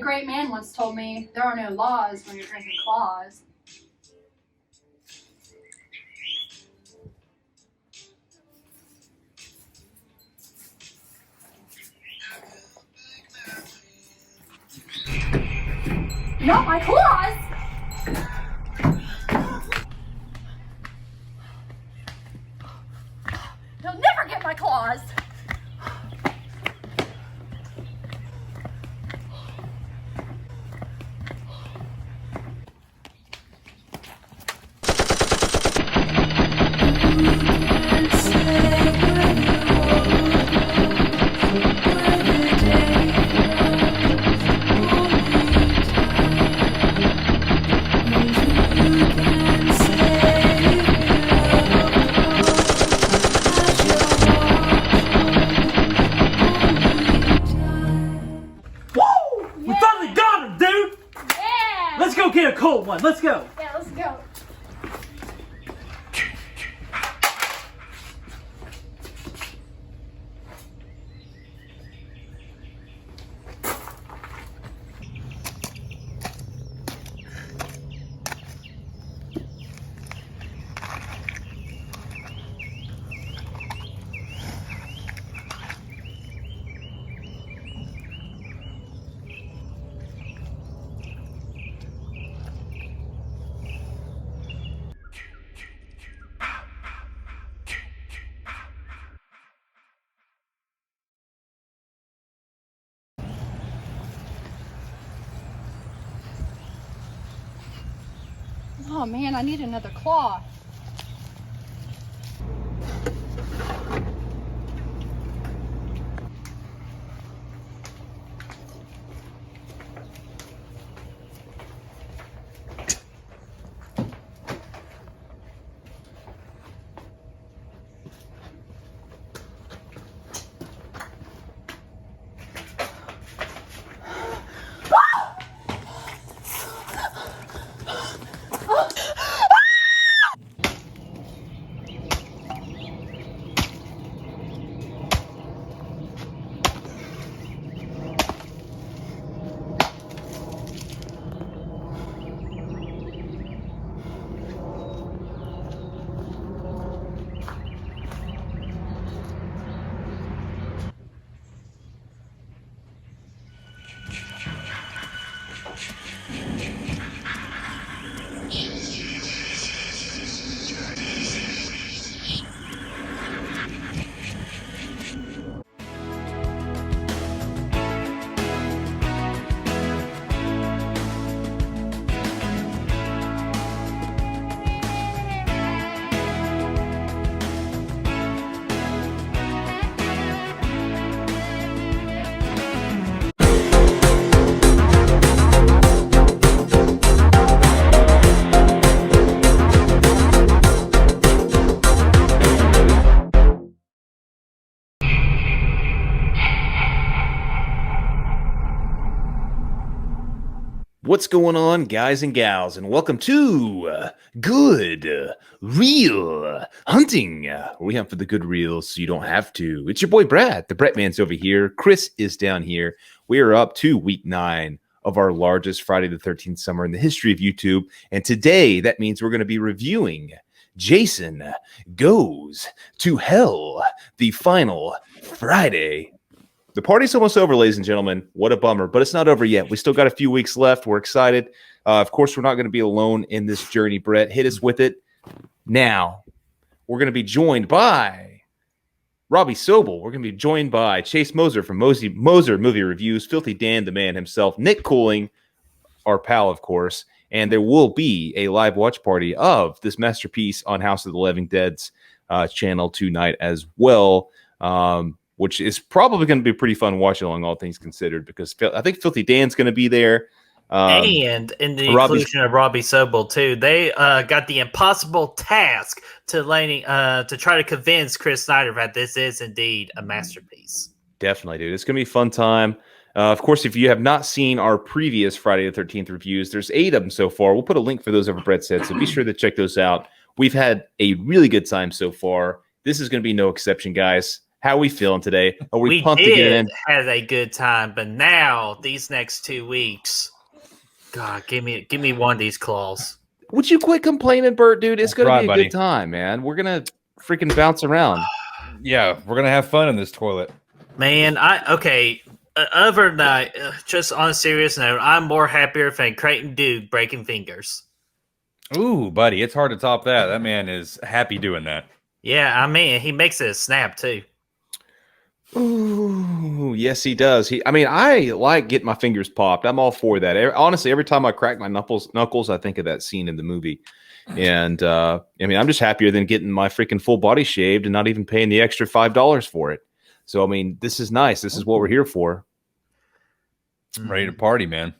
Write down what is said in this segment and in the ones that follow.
A great man once told me there are no laws when you're drinking claws. Not my claws! You'll never get my claws! Get a cold one. Let's go. Yeah, let's go. Oh man, I need another claw. What's going on, guys and gals, and welcome to Good Reel Hunting. We hunt for the good reels so you don't have to. It's your boy Brad. The Brett Man's over here. Chris is down here. We are up to week 9 of our largest Friday the 13th summer in the history of YouTube. And today, that means we're going to be reviewing Jason Goes to Hell, the final Friday. The party's almost over, ladies and gentlemen. What a bummer, but it's not over yet. We still got a few weeks left. We're excited. Of course, we're not going to be alone in this journey, Brett. Hit us with it. Now, we're going to be joined by Robbie Sobel. We're going to be joined by Chase Moser from Moser Movie Reviews, Filthy Dan, the man himself, Nick Cooling, our pal, of course, and there will be a live watch party of this masterpiece on House of the Living Dead's channel tonight as well. Which is probably going to be pretty fun watching along, all things considered, because I think Filthy Dan's going to be there. And in the inclusion of Robbie Sobel, too. They got the impossible task to try to convince Chris Snyder that this is indeed a masterpiece. Definitely, dude. It's going to be a fun time. Of course, if you have not seen our previous Friday the 13th reviews, there's 8 of them so far. We'll put a link for those over Brett's head, so be sure to check those out. We've had a really good time so far. This is going to be no exception, guys. How are we feeling today? Are we We pumped to get in? had a good time, but now these next 2 weeks, God, give me one of these claws. Would you quit complaining, Bert, dude? It's That's going to right, be a buddy. good time, man. We're going to freaking bounce around. Yeah, we're gonna have fun in this toilet. Man, other than that, just on a serious note, I'm more happier than Creighton Duke breaking fingers. Ooh, buddy, it's hard to top that. That man is happy doing that. Yeah, I mean, he makes it a snap too. Ooh, yes, he does. I like getting my fingers popped. I'm all for that. Honestly, every time I crack my knuckles, I think of that scene in the movie. And I'm just happier than getting my freaking full body shaved and not even paying the extra $5 for it. So, this is nice. This is what we're here for. Ready to party, man.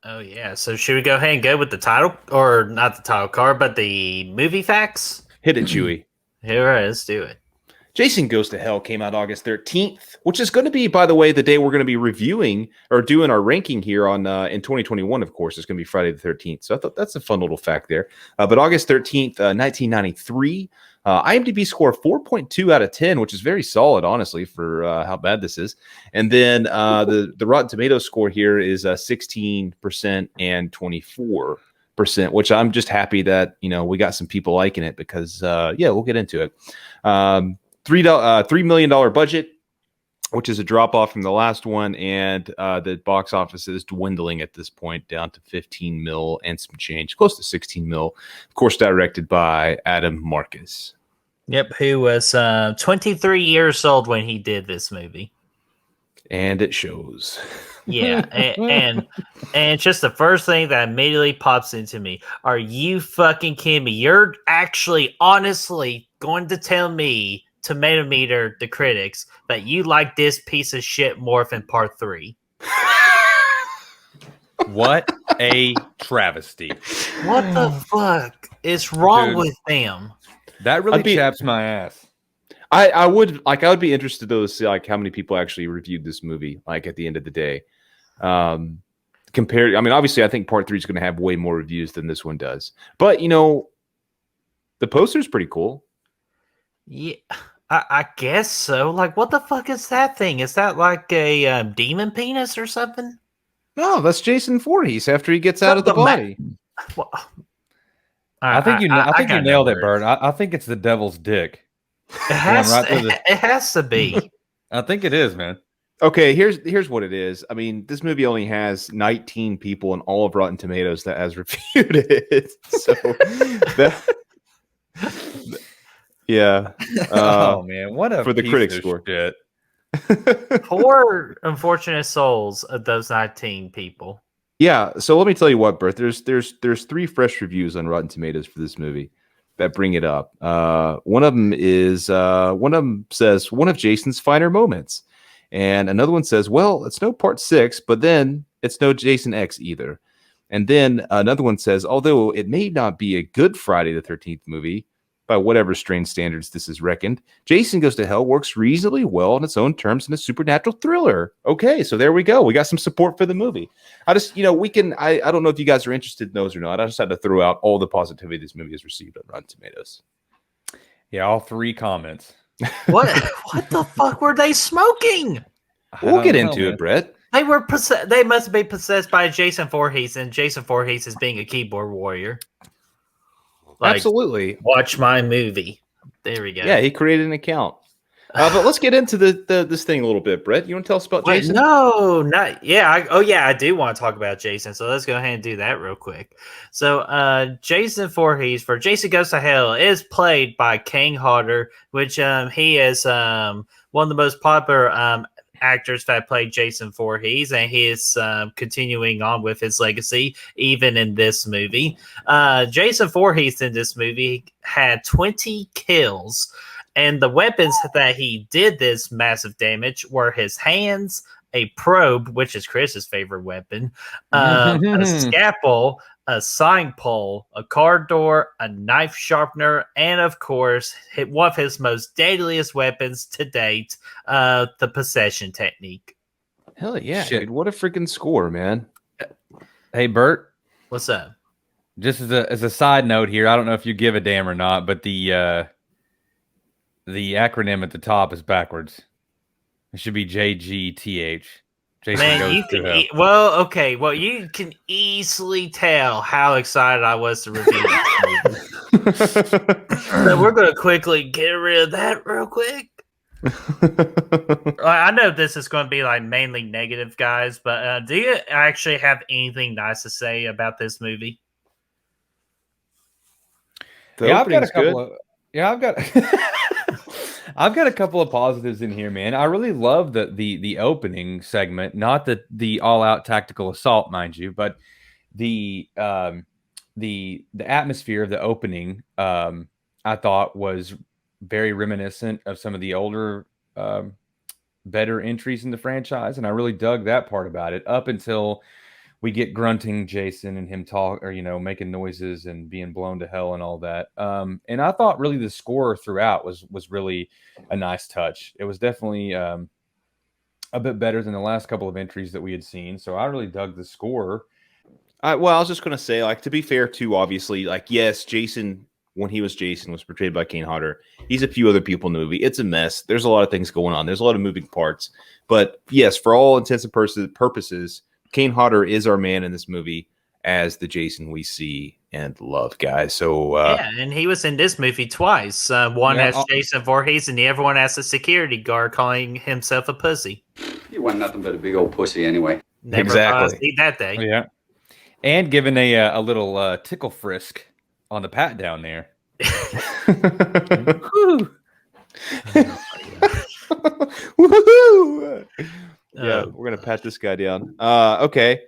Oh yeah. So should we go ahead and go with the title, or not the title card, but the movie facts? Hit it, Chewy. All right, let's do it. Jason Goes to Hell came out August 13th, which is going to be, by the way, the day we're going to be reviewing or doing our ranking here on in 2021, of course. It's going to be Friday the 13th. So I thought that's a fun little fact there. But August 13th, 1993, IMDb score 4.2 out of 10, which is very solid, honestly, for how bad this is. And then the Rotten Tomatoes score here is 16% and 24%, which I'm just happy that, we got some people liking it because, we'll get into it. $3 million budget, which is a drop off from the last one, and the box office is dwindling at this point down to 15 mil and some change, close to 16 mil. Of course, directed by Adam Marcus. Yep, who was 23 years old when he did this movie. And it shows. Yeah, and just the first thing that immediately pops into me: are you fucking kidding me? You're actually honestly going to tell me, Tomato Meter, the critics, that you like this piece of shit more than Part 3? What a travesty. What the fuck is wrong with them? That really chaps my ass. I would be interested though to see how many people actually reviewed this movie at the end of the day. Compared, obviously I think Part 3 is going to have way more reviews than this one does. But the poster's pretty cool. Yeah, I guess so. What the fuck is that thing? Is that like a demon penis or something? No, that's Jason Voorhees after he gets out of the body. I think you nailed it, Bert. I think it's the devil's dick. It has to be. I think it is, man. Okay, here's what it is. This movie only has 19 people in all of Rotten Tomatoes that has reviewed it. So yeah. Oh man, what a for the piece critic of score. Shit. Poor unfortunate souls of those 19 people. Yeah, so let me tell you what, Bert. There's 3 fresh reviews on Rotten Tomatoes for this movie that bring it up. One of them says one of Jason's finer moments, and another one says, well, it's no Part 6, but then it's no Jason X either. And then another one says, although it may not be a good Friday the 13th movie, by whatever strange standards this is reckoned, Jason Goes to Hell works reasonably well on its own terms in a supernatural thriller. Okay, so there we go. We got some support for the movie. I just, I don't know if you guys are interested in those or not. I just had to throw out all the positivity this movie has received on Rotten Tomatoes. Yeah, all 3 comments. What the fuck were they smoking? We'll get into it, Brett. They were They must be possessed by Jason Voorhees, and Jason Voorhees is being a keyboard warrior. Absolutely. Watch my movie. There we go. Yeah, he created an account. But let's get into this thing a little bit, Brett. You want to tell us about Jason? No, not yeah. I do want to talk about Jason. So let's go ahead and do that real quick. So Jason Voorhees for Jason Goes to Hell is played by Kane Hodder, which he is one of the most popular actors that played Jason Voorhees, and he is continuing on with his legacy even in this movie. Jason Voorhees in this movie had 20 kills, and the weapons that he did this massive damage were his hands, a probe, which is Chris's favorite weapon, a scalpel, a sign pole, a car door, a knife sharpener, and of course, one of his most deadliest weapons to date, the possession technique. Hell yeah, dude. What a freaking score, man. Hey, Bert. What's up? Just as a side note here, I don't know if you give a damn or not, but the the acronym at the top is backwards. It should be JGTH. Jason Man, goes you to can hell. well, okay. Well, you can easily tell how excited I was to review this movie. So we're gonna quickly get rid of that real quick. I know this is going to be like mainly negative, guys, but do you actually have anything nice to say about this movie? I've got a opening's couple good. of I've got I've got a couple of positives in here, man. I really love the opening segment, not the all out tactical assault, mind you, but the the atmosphere of the opening. I thought was very reminiscent of some of the older, better entries in the franchise, and I really dug that part about it. Up until we get grunting Jason and him talk, or making noises and being blown to hell and all that. And I thought really the score throughout was really a nice touch. It was definitely a bit better than the last couple of entries that we had seen. So I really dug the score. Well, I was just going to say, like, to be fair, too, obviously, like, yes, Jason, when he was Jason, was portrayed by Kane Hodder. He's a few other people in the movie. It's a mess. There's a lot of things going on. There's a lot of moving parts. But yes, for all intents and purposes, Kane Hodder is our man in this movie as the Jason we see and love, guys. So, Yeah, and he was in this movie twice. One Yeah, as Jason Voorhees, and the other one as a security guard calling himself a pussy. You want nothing but a big old pussy anyway. Never Exactly. see that day. Yeah. And given a little tickle frisk on the pat down there. Woo! Woohoo! Yeah, we're gonna pat this guy down. Okay.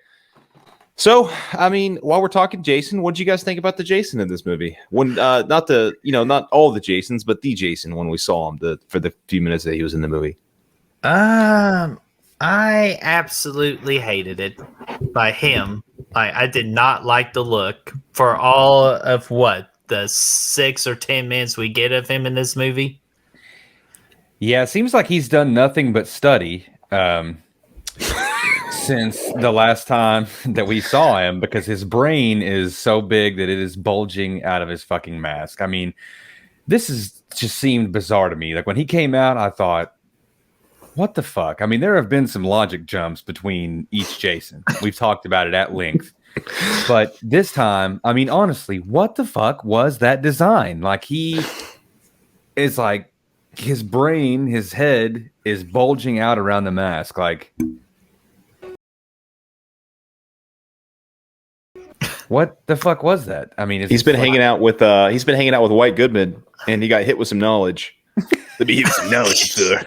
So, I mean, while we're talking Jason, what did you guys think about the Jason in this movie? When not not all the Jasons, but the Jason when we saw him for the few minutes that he was in the movie. I absolutely hated it by him. I did not like the look for all of the 6 or 10 minutes we get of him in this movie. Yeah, it seems like he's done nothing but study since the last time that we saw him, because his brain is so big that it is bulging out of his fucking mask. I mean, this is just seemed bizarre to me. Like when he came out, I thought, what the fuck? I mean, there have been some logic jumps between each Jason. We've talked about it at length. But this time, I mean, honestly, what the fuck was that design? Like he is like, his brain, his head is bulging out around the mask. Like, what the fuck was that? I mean, He's been hanging out with White Goodman, and he got hit with some knowledge. Let me give you some knowledge, sir.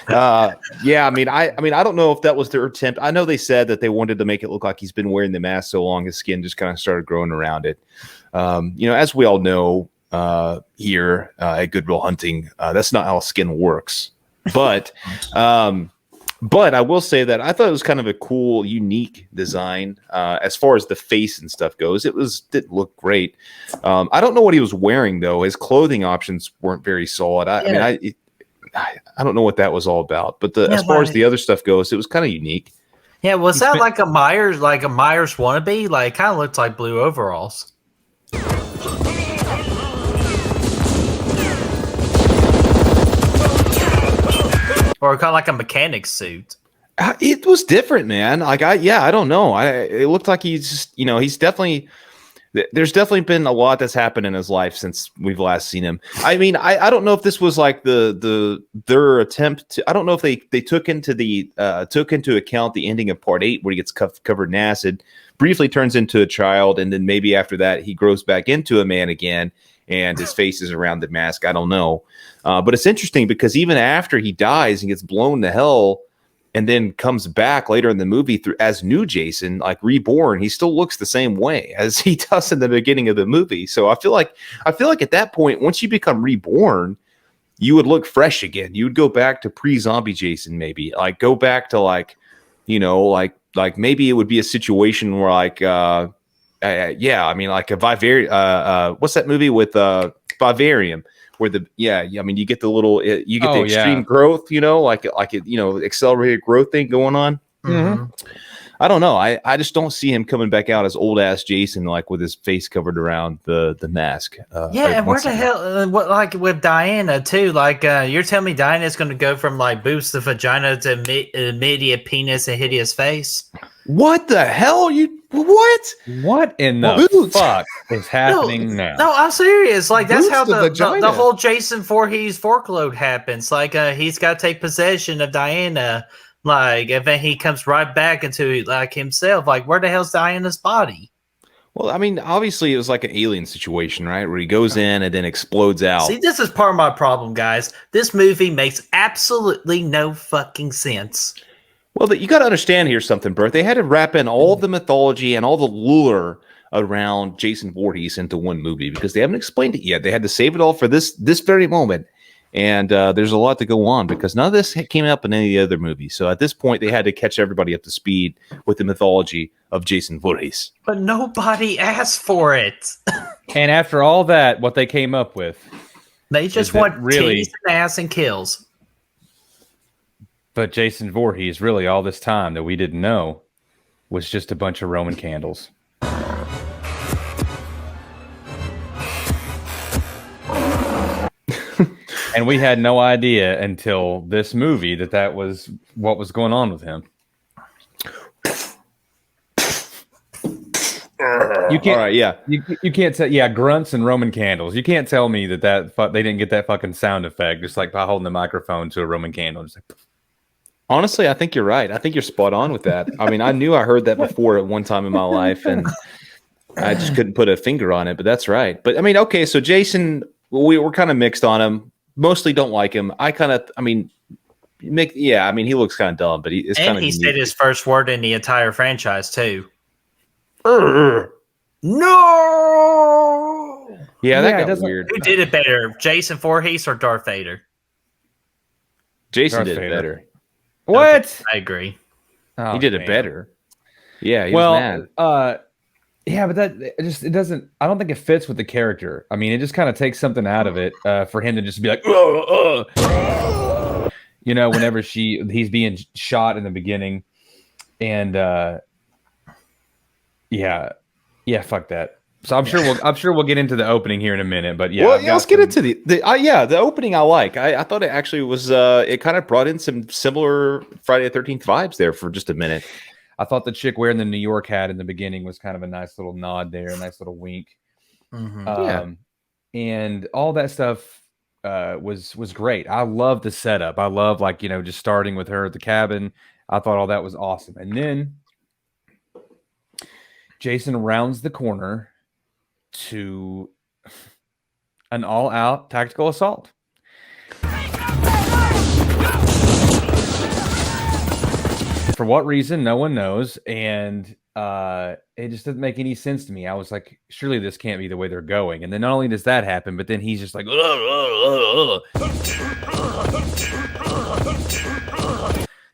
Yeah, I mean, I don't know if that was their attempt. I know they said that they wanted to make it look like he's been wearing the mask so long, his skin just kind of started growing around it. As we all know, here at Goodwill Hunting, that's not how skin works. But I will say that I thought it was kind of a cool, unique design as far as the face and stuff goes. It didn't look great. I don't know what he was wearing though. His clothing options weren't very solid. I don't know what that was all about. But as far as the other stuff goes, it was kind of unique. Yeah, was that like a Myers wannabe? Like, kind of looked like blue overalls. Or kind of like a mechanic's suit. It was different, man. Like I don't know. It looked like he's definitely. There's definitely been a lot that's happened in his life since we've last seen him. I mean, I don't know if this was like their attempt to. I don't know if they took into account the ending of Part 8 where he gets covered in acid, briefly turns into a child, and then maybe after that he grows back into a man again, and his face is around the mask. I don't know, but it's interesting because even after he dies and gets blown to hell, and then comes back later in the movie as new Jason, like reborn, he still looks the same way as he does in the beginning of the movie. So I feel like at that point, once you become reborn, you would look fresh again. You would go back to pre-zombie Jason, maybe like go back to like maybe it would be a situation where like I mean like a Vivarium. What's that movie with Vivarium? Where I mean, you get the little, the extreme growth, like accelerated growth thing going on. Mm-hmm. I don't know. I just don't see him coming back out as old ass Jason, like with his face covered around the mask. And where the hell? What like with Diana too? Like you're telling me Diana's going to go from like boobs to vagina to immediate penis and hideous face? What the hell? What? What in the fuck is happening now? No, I'm serious. Like that's Boots how to the vagina. whole Jason Voorhees forkload happens. Like he's got to take possession of Diana. Like, and then he comes right back into like himself. Like, where the hell's Diana's body? Well, I mean, obviously it was like an alien situation, right? Where he goes in and then explodes out. See, this is part of my problem, guys. This movie makes absolutely no fucking sense. Well, you got to understand here something, Bert. They had to wrap in all the mythology and all the lure around Jason Voorhees into one movie because they haven't explained it yet. They had to save it all for this very moment. And there's a lot to go on because none of this came up in any of the other movies. So at this point, they had to catch everybody up to speed with the mythology of Jason Voorhees. But nobody asked for it. And after all that, what they came up with, They just want titties and ass and kills. But Jason Voorhees, really, all this time that we didn't know, was just a bunch of Roman candles. And we had no idea until this movie that was what was going on with him. You can't, all right, yeah. You can't tell, grunts and Roman candles. You can't tell me that they didn't get that fucking sound effect just like by holding the microphone to a Roman candle. Just like, honestly, I think you're right. I think you're spot on with that. I mean, I knew I heard that before at one time in my life, and I just couldn't put a finger on it. But that's right. But I mean, okay, so Jason, we're kind of mixed on him. Mostly don't like him. He looks kind of dumb, but he said his first word in the entire franchise too. No. Yeah, that got weird. Who did it better, Jason Voorhees or Darth Vader? Jason did it better. What? Okay, I agree. He did it better. Yeah, he was mad. Yeah, but it doesn't. I don't think it fits with the character. I mean, it just kind of takes something out of it for him to just be like, whenever he's being shot in the beginning, and fuck that. So I'm sure we'll get into the opening here in a minute, but let's get into the opening. I like. I thought it actually was. It kind of brought in some similar Friday the 13th vibes there for just a minute. I thought the chick wearing the New York hat in the beginning was kind of a nice little nod there, a nice little wink. Mm-hmm. And all that stuff was great. I love the setup. I love just starting with her at the cabin. I thought all that was awesome. And then Jason rounds the corner to an all-out tactical assault. For what reason, no one knows, and it just doesn't make any sense to me. I was like, surely this can't be the way they're going. And then not only does that happen, but then he's just like,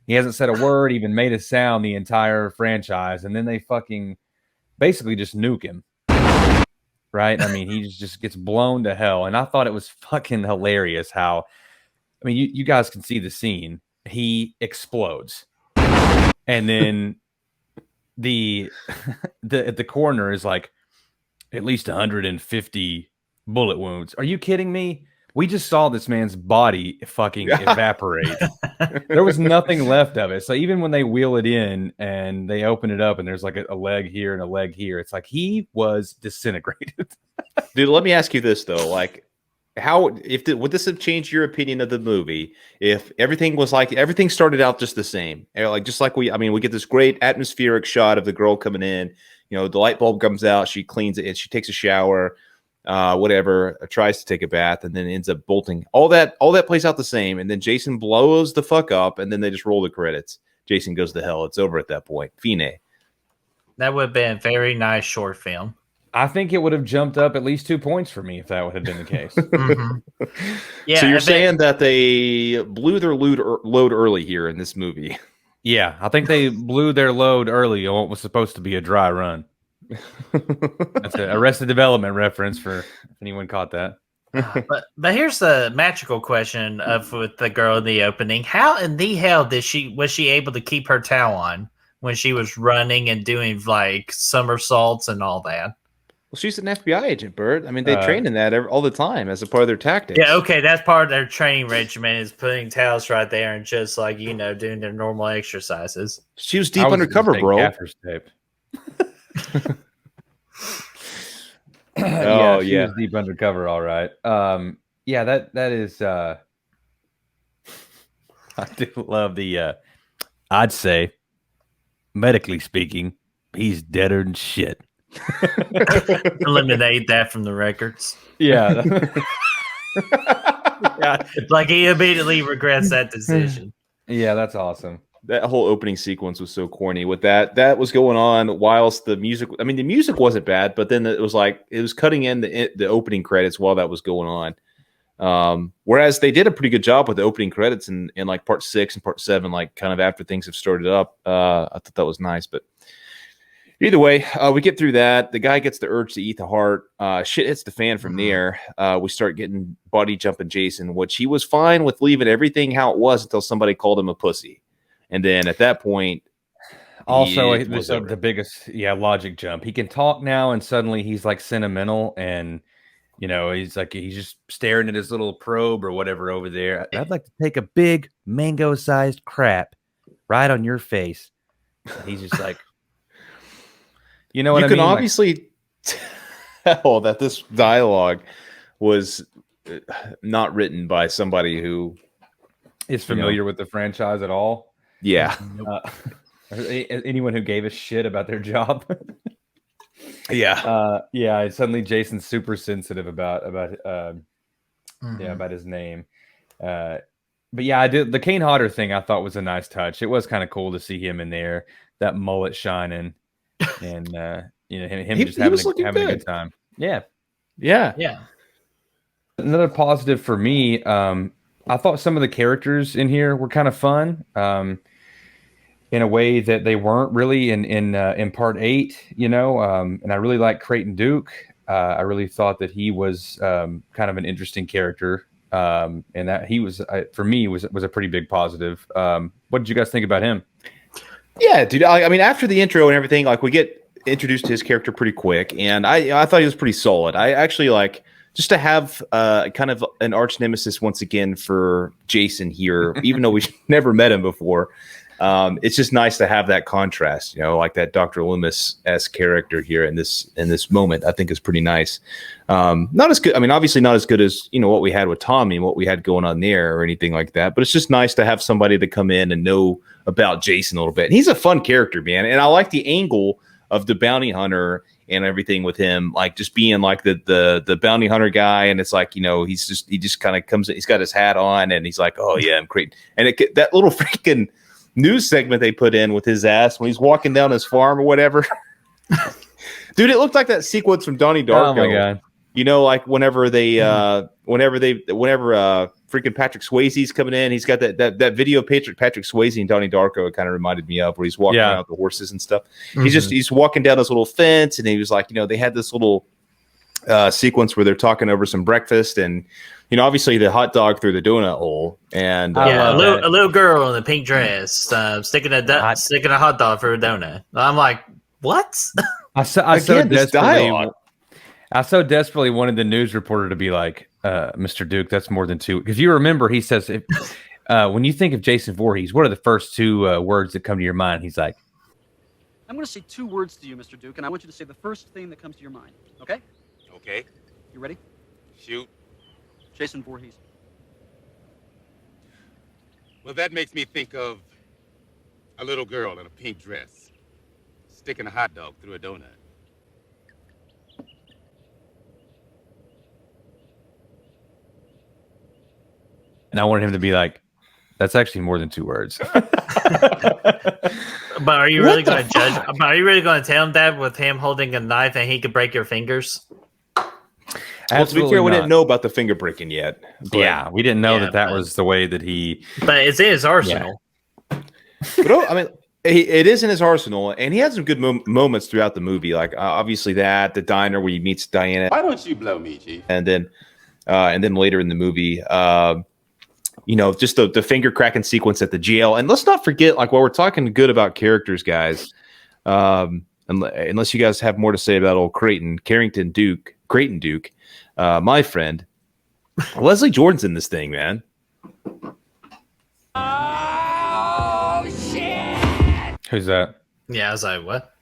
he hasn't said a word, even made a sound the entire franchise, and then they fucking basically just nuke him. Right? I mean, he just gets blown to hell. And I thought it was fucking hilarious how, I mean, you guys can see the scene. He explodes. And then the coroner is like, at least 150 bullet wounds. Are you kidding me? We just saw this man's body fucking evaporate. There was nothing left of it. So even when they wheel it in and they open it up and there's like a leg here and a leg here, it's like he was disintegrated. Dude, let me ask you this though. Like, would this have changed your opinion of the movie if everything started out just the same? We get this great atmospheric shot of the girl coming in, the light bulb comes out, she cleans it, and she takes a shower, tries to take a bath, and then ends up bolting. All that plays out the same, and then Jason blows the fuck up, and then they just roll the credits. Jason goes to hell. It's over at that point. Fine. That would have been a very nice short film. I think it would have jumped up at least 2 points for me if that would have been the case. Mm-hmm. Yeah. So you're saying that they blew their load early here in this movie? Yeah, I think they blew their load early on what was supposed to be a dry run. That's an Arrested Development reference for if anyone caught that. But here's the magical question with the girl in the opening: how in the hell was she able to keep her towel on when she was running and doing like somersaults and all that. Well, she's an FBI agent, Bert. I mean, they train in that all the time as a part of their tactics. Yeah, okay, that's part of their training regimen is putting towels right there and just like doing their normal exercises. She was deep undercover, bro. Gaffer's tape. She was deep undercover, all right. Yeah, that is. I do love the. I'd say, medically speaking, he's deader than shit. Eliminate that from the records. Yeah. Yeah, like he immediately regrets that decision. Yeah, that's awesome. That whole opening sequence was so corny with that was going on whilst the music, I mean, the music wasn't bad, but then it was like, it was cutting in the opening credits while that was going on. Whereas they did a pretty good job with the opening credits in like part 6 and part 7, like kind of after things have started up. I thought that was nice, but either way, we get through that. The guy gets the urge to eat the heart. Shit hits the fan from there. We start getting body jumping Jason, which he was fine with leaving everything how it was until somebody called him a pussy. And then at that point, also the biggest logic jump. He can talk now, and suddenly he's like sentimental, and he's just staring at his little probe or whatever over there. I'd like to take a big mango-sized crap right on your face. And he's just like, you know what I mean? You can obviously tell that this dialogue was not written by somebody who is familiar with the franchise at all. Yeah. Anyone who gave a shit about their job. Yeah. Suddenly Jason's super sensitive about his name. But yeah, I did the Kane Hodder thing. I thought was a nice touch. It was kind of cool to see him in there, that mullet shining, and him just having a good time. Yeah. Another positive for me. I thought some of the characters in here were kind of fun, in a way that they weren't really in part 8, and I really like Creighton Duke. I really thought that he was kind of an interesting character, and that he was for me was a pretty big positive. What did you guys think about him? Yeah, dude. I mean, after the intro and everything, like we get introduced to his character pretty quick, and I thought he was pretty solid. I actually like. Just to have kind of an arch nemesis once again for Jason here, even though we've never met him before. It's just nice to have that contrast, like that Dr. Loomis-esque character here in this moment. I think is pretty nice. Not as good. I mean, obviously not as good as what we had with Tommy and what we had going on there or anything like that. But it's just nice to have somebody to come in and know about Jason a little bit. And he's a fun character, man. And I like the angle of the bounty hunter and everything with him, like just being like the bounty hunter guy, and it's like he just kind of comes in, he's got his hat on, and he's like, oh yeah, I'm great. And that little freaking news segment they put in with his ass when he's walking down his farm or whatever, dude, it looked like that sequence from Donnie Darko. Oh my god, like whenever freaking Patrick Swayze's coming in, he's got that video of Patrick Swayze and Donnie Darko. It kind of reminded me of where he's walking around with the horses and stuff. Mm-hmm. He's walking down this little fence, and he was like, they had this little sequence where they're talking over some breakfast, and obviously the hot dog through the donut hole, and a little girl in a pink dress sticking a hot dog for a donut. I'm like, what? I so desperately wanted the news reporter to be like, Mr. Duke, that's more than 2. Because you remember, he says, when you think of Jason Voorhees, what are the first 2 words that come to your mind? He's like, I'm going to say 2 words to you, Mr. Duke, and I want you to say the first thing that comes to your mind. Okay? Okay. You ready? Shoot. Jason Voorhees. Well, that makes me think of a little girl in a pink dress sticking a hot dog through a donut. and I wanted him to be like, that's actually more than 2 words. But are you really going to judge? Are you really going to tell him that with him holding a knife and he could break your fingers? Well, to be fair, we didn't know about the finger breaking yet. But, yeah, we didn't know that was the way that he. But it's in his arsenal. Yeah. But I mean, it is in his arsenal, and he had some good moments throughout the movie. Like obviously the diner where he meets Diana. Why don't you blow me, Chief? And then later in the movie, just the finger cracking sequence at the jail. And let's not forget, like, while we're talking good about characters, guys, unless you guys have more to say about old Creighton Duke, my friend, Leslie Jordan's in this thing, man. Who's that? Yeah, I was like, what?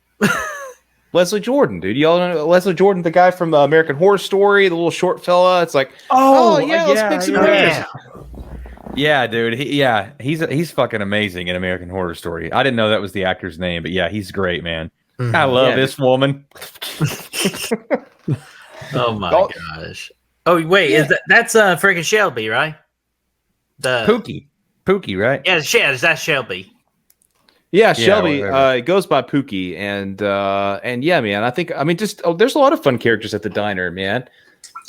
Leslie Jordan, dude. Y'all know Leslie Jordan, the guy from American Horror Story, the little short fella. It's like, let's pick some movies. Yeah, dude. He's fucking amazing in American Horror Story. I didn't know that was the actor's name, but yeah, he's great, man. Mm-hmm. I love this woman. Oh my gosh. Oh wait, that's freaking Shelby, right? Pookie, right? Yeah, that's Shelby. Yeah, Shelby. It goes by Pookie, and yeah, man. There's a lot of fun characters at the diner, man.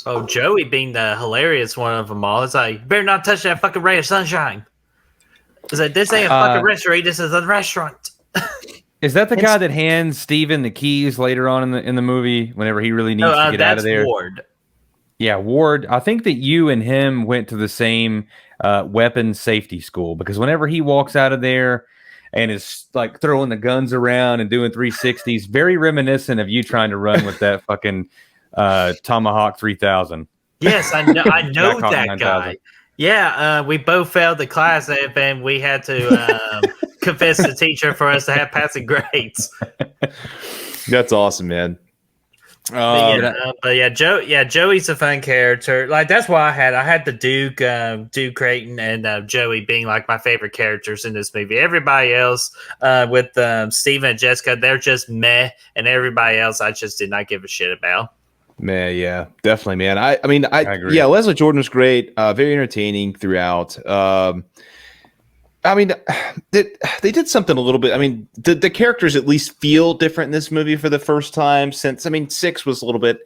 Oh, Joey being the hilarious one of them all. It's like, better not touch that fucking ray of sunshine. It's like, this ain't a fucking restaurant. This is a restaurant. Is that the guy that hands Steven the keys later on in the movie whenever he really needs to get out of there? That's Ward. Yeah, Ward. I think that you and him went to the same weapons safety school, because whenever he walks out of there and is like throwing the guns around and doing 360s, very reminiscent of you trying to run with that fucking Tomahawk 3000. Yes, I know that guy. Yeah, we both failed the class, and we had to confess the teacher for us to have passing grades. That's awesome, man. Joey's a fun character. Like, that's why I had the Duke Creighton, and Joey being like my favorite characters in this movie. Everybody else, with Steven and Jessica, they're just meh, and everybody else I just did not give a shit about. Man, yeah, definitely, man. I agree. Yeah, Leslie Jordan was great, very entertaining throughout. They did something a little bit. I mean, the characters at least feel different in this movie for the first time since. I mean, 6 was a little bit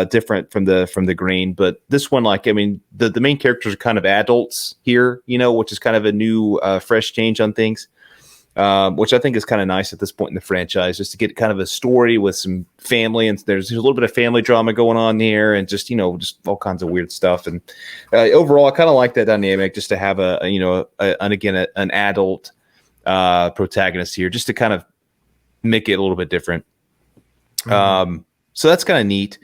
different from the Green, but this one, like, I mean, the main characters are kind of adults here, which is kind of a new, fresh change on things. Which I think is kind of nice at this point in the franchise, just to get kind of a story with some family, and there's a little bit of family drama going on here, and just all kinds of weird stuff. And overall, I kind of like that dynamic, just to have an adult protagonist here, just to kind of make it a little bit different. Mm-hmm. So that's kind of neat.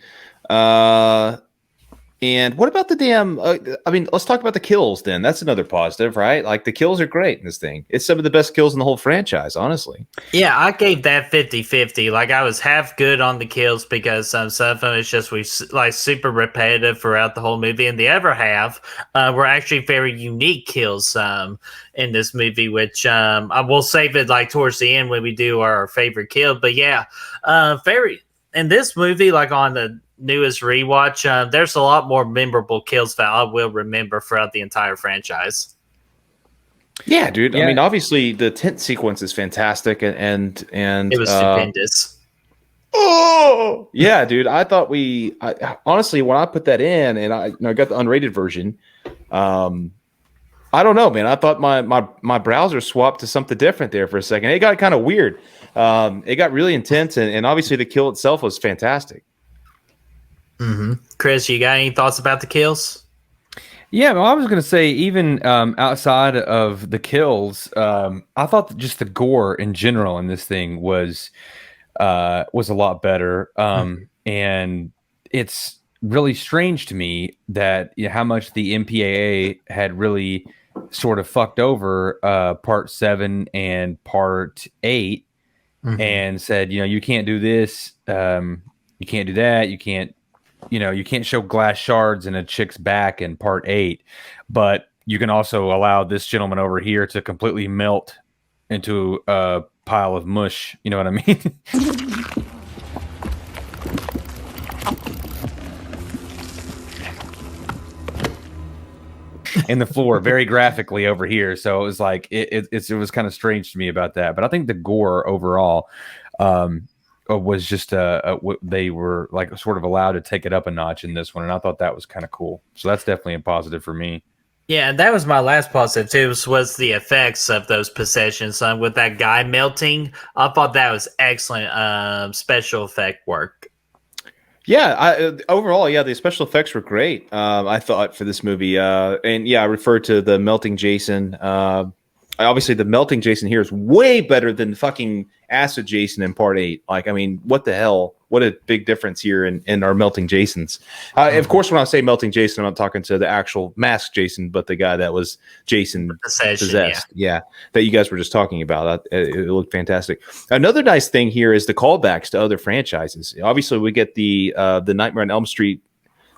And what about the damn? Let's talk about the kills then. That's another positive, right? Like, the kills are great in this thing. It's some of the best kills in the whole franchise, honestly. Yeah, I gave that 50-50. Like, I was half good on the kills because some of them is just super repetitive throughout the whole movie, and the other half were actually very unique kills in this movie, which I will save it like towards the end when we do our favorite kill. But yeah, very in this movie, like on the newest rewatch, there's a lot more memorable kills that I will remember throughout the entire franchise. Yeah, dude. Yeah. I mean, obviously the tent sequence is fantastic, and it was stupendous. Oh yeah, dude. I thought honestly, when I put that in, and I got the unrated version, I don't know, man. I thought my browser swapped to something different there for a second. It got kind of weird. It got really intense, and obviously the kill itself was fantastic. Mm-hmm. Chris, you got any thoughts about the kills? Yeah, well, I was going to say, even outside of the kills, I thought that just the gore in general in this thing was a lot better. And it's really strange to me that how much the MPAA had really sort of fucked over Part 7 and Part 8, and said, you can't do this, you can't do that, you can't show glass shards in a chick's back in Part 8, but you can also allow this gentleman over here to completely melt into a pile of mush. You know what I mean? In the floor very graphically over here. So it was like, it was kind of strange to me about that. But I think the gore overall, was just they were like sort of allowed to take it up a notch in this one, and I thought that was kind of cool. So that's definitely a positive for me. Yeah, and that was my last positive too, was the effects of those possessions with that guy melting. I thought that was excellent special effect work. Yeah, overall, yeah, the special effects were great. I thought for this movie, and yeah, I referred to the melting Jason. Obviously, the melting Jason here is way better than the fucking acid Jason in Part 8. Like, I mean, what the hell? What a big difference here in our melting Jasons. Of course, when I say melting Jason, I'm not talking to the actual masked Jason, but the guy that was Jason possessed. Yeah, that you guys were just talking about. It looked fantastic. Another nice thing here is the callbacks to other franchises. Obviously, we get the Nightmare on Elm Street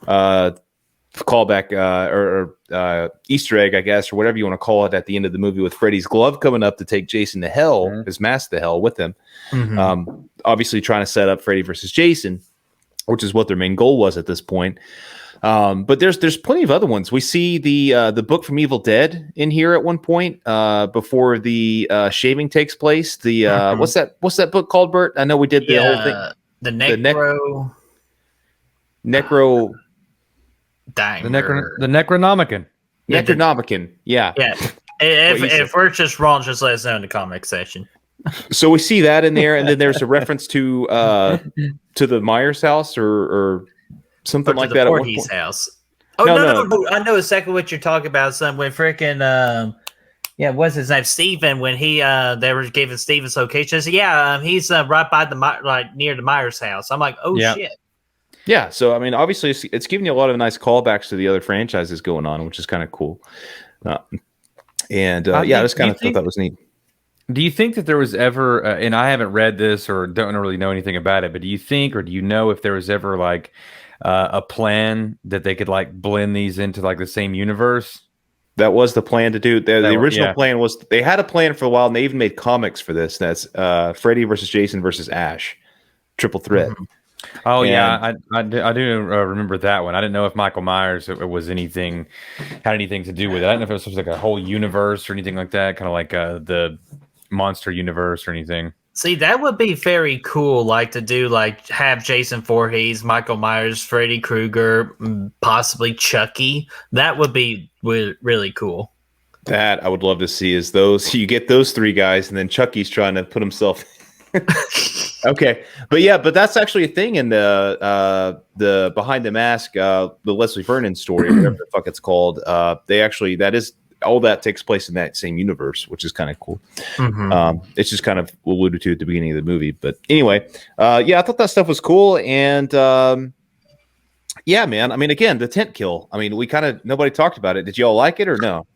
callback or Easter egg, I guess, or whatever you want to call it, at the end of the movie with Freddy's glove coming up to take Jason to hell, his mask to hell with him. Obviously trying to set up Freddy versus Jason, which is what their main goal was at this point. But there's plenty of other ones. We see the book from Evil Dead in here at one point before the shaving takes place. The what's that book called, Bert? I know we did the whole thing. The Necro. The Necronomicon. Necronomicon. Yeah. Yeah. If we're just wrong, just let us know in the comment section. So we see that in there, and then there's a reference to the Myers house or something like that. Voorhees house. Oh no! I know exactly what you're talking about. Son, when freaking what's his name? Steven. When he they were giving Steven's location. So, he's right by the near the Myers house. I'm like, oh shit. Yeah, so I mean, obviously, it's giving you a lot of nice callbacks to the other franchises going on, which is kind of cool. I just kind of thought that was neat. Do you think that there was ever, and I haven't read this or don't really know anything about it, but do you think or do you know if there was ever like a plan that they could like blend these into like the same universe? That was the plan to do. The original plan was they had a plan for a while, and they even made comics for this. That's Freddy versus Jason versus Ash, triple threat. Oh I do remember that one. I didn't know if Michael Myers had anything to do with it. I didn't know if it was like a whole universe or anything like that, kind of like the monster universe or anything. See, that would be very cool, like to do like have Jason Voorhees, Michael Myers, Freddy Krueger, possibly Chucky. That would be really cool. That I would love to see is those you get those three guys, and then Chucky's trying to put himself. Okay, but that's actually a thing in the Behind the Mask, the Leslie Vernon story, whatever the fuck it's called. All that takes place in that same universe, which is kind of cool. It's just kind of alluded to at the beginning of the movie, but anyway, I thought that stuff was cool, and man, I mean, again, the tent kill. I mean, nobody talked about it. Did you all like it or no?